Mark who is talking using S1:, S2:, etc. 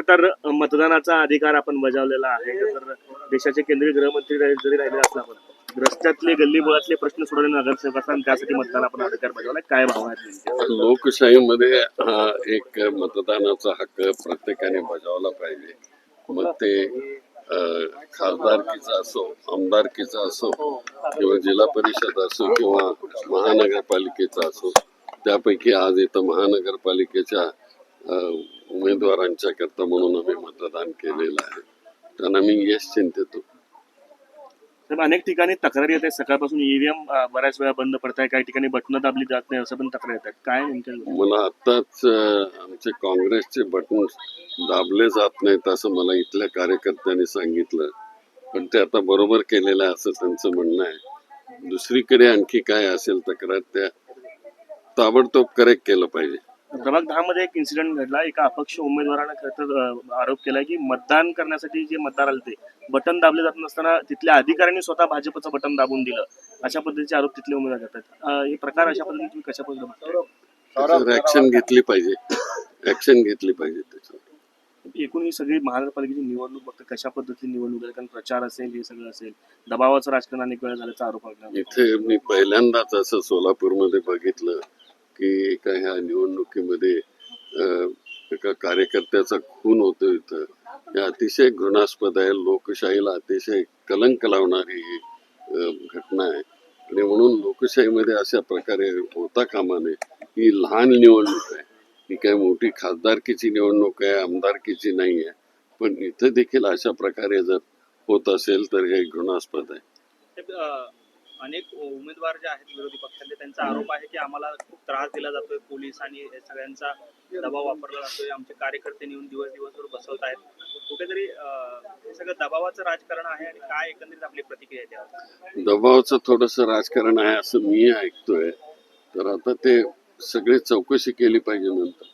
S1: तर मतदानाचा अधिकार आपण बजावलेला आहे. तर देशाचे केंद्रीय गृहमंत्री जरी राहिले असला पण रस्त्यातले गल्ली बोळातले प्रश्न सोडवणे नगरसेवक असतात आणि त्यासाठी मतदान आपण अधिकार बजावलाय. काय भावना आहेत?
S2: लोकशाहीमध्ये हा एक मतदानाचा हक्क प्रत्येकाने बजावला पाहिजे. मग ते खासदारकीचा असो, आमदारकीचा असो किंवा जिल्हा परिषद असो किंवा महानगरपालिकेचा असो. त्यापैकी आज इथं महानगरपालिकेच्या उमेदवारांच्या करता म्हणून आम्ही मतदान केलेलं आहे. त्यांना मी यश चिंतितो.
S1: अनेक ठिकाणी तक्रारी येत आहे. सकाळपासून ईव्हीएम बऱ्याच वेळा बंद पडत आहे, काही ठिकाणी बटणं दाबली जात नाही असं पण तक्रार येत आहे. काय नेमकं?
S2: मला आताच आमचे काँग्रेसचे बटन दाबले जात नाहीत असं मला इथल्या कार्यकर्त्यांनी सांगितलं, पण ते आता बरोबर केलेलं आहे असं त्यांचं म्हणणं आहे. दुसरीकडे आणखी काय असेल तक्रार त्या ताबडतोब करेक्ट केलं पाहिजे.
S1: प्रभाग 10 मध्ये एक इन्सिडेंट घडला. एका अपक्ष उमेदवारानं खरं तर आरोप केलाय की मतदान करण्यासाठी जे मतदार आले ते बटन दाबले जात नसताना तिथल्या अधिकाऱ्यांनी स्वतः भाजपचं बटन दाबून दिलं, अशा पद्धतीचे आरोप तिथले उमेदवार करतात. हे प्रकार अशा पद्धतीने तुम्ही कशा पद्धतीने
S2: ऍक्शन घेतली पाहिजे, ऍक्शन घेतली पाहिजे त्याच्यावर.
S1: एकूण ही सगळी महानगरपालिकेची निवडणूक बघता कशा पद्धतीने निवडणूक आहे? कारण प्रचार असेल, हे सगळं असेल, दबावाचं राजकारण अनेक वेळा झाल्याचा आरोप आहे.
S2: इथे मी पहिल्यांदाच असं सोलापूरमध्ये बघितलं की एका ह्या निवडणुकीमध्ये एका कार्यकर्त्याचा खून होतो इथं. हे अतिशय घृणास्पद आहे. लोकशाहीला अतिशय कलंक लावणारी ही घटना आहे आणि म्हणून लोकशाहीमध्ये अशा प्रकारे होता कामा नये. ही लहान निवडणूक आहे, ही काही मोठी खासदारकीची निवडणूक आहे, आमदारकीची नाही आहे. पण इथं देखील अशा प्रकारे जर होत असेल तर हे घृणास्पद आहे.
S3: अनेक उमेदवार जे आहेत विरोधी पक्षाचे त्यांचा आरोप आहे की आम्हाला खूप त्रास दिला जातोय, पोलीस आणि सगळ्यांचा दबाव वापरला जातोय, आमचे कार्यकर्ते नेऊन दिवसभर बसवत आहेत. कुठेतरी हे सगळं दबावाचं राजकारण आहे आणि काय एकंदरीत आपली प्रतिक्रिया द्यावी?
S2: दबावाचं थोडस राजकारण आहे असं मी ऐकतोय. तर आता ते सगळे चौकशी केली पाहिजे नंतर.